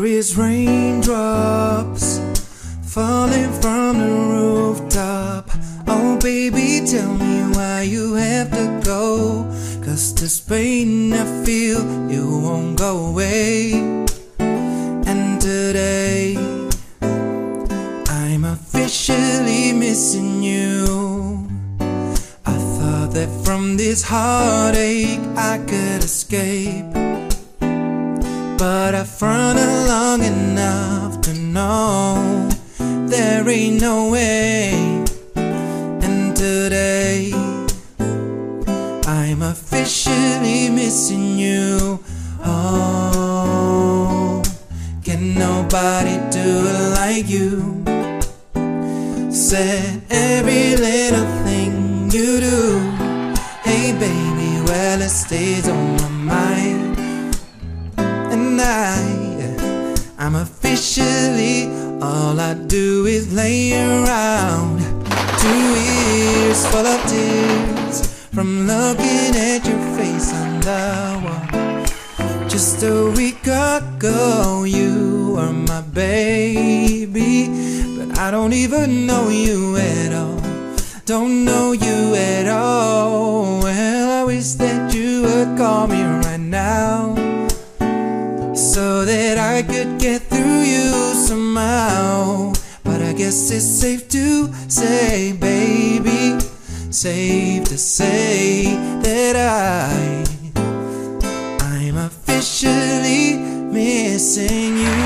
There is raindrops falling from the rooftop. Oh baby, tell me why you have to go, 'cause this pain I feel, it won't go away. And today I'm officially missing you. I thought that from this heartache I could escape, but I've fronted long enough to know there ain't no way. And today I'm officially missing you. Oh, can nobody do it like you? Said every little thing you do. Hey baby, well it stays on my mind. And I'm officially, all I do is lay around. 2 years full of tears from looking at your face on the wall. Just a week ago you were my baby, but I don't even know you at all. Don't know you at all. Well, I wish that you would call me right now, so that I could get through you somehow. But I guess it's safe to say, baby, safe to say that I'm officially missing you.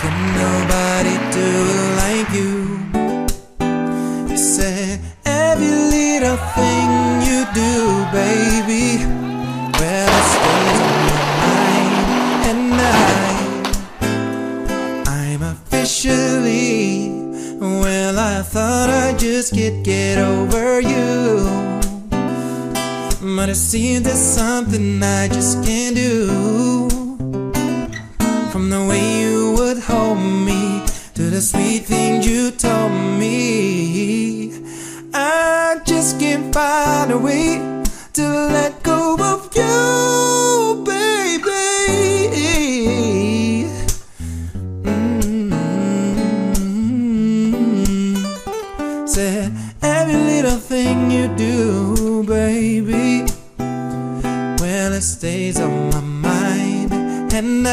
Can nobody do it like you? You said every little thing you do, baby, well it stays on my mind. And I'm officially, well I thought I'd just get over you, but it seems there's something I just can't do. From the way you would hold me to the sweet things you told me, I just can't find a way to let go of you, baby. Said every little thing you do, baby, well it stays on my mind. And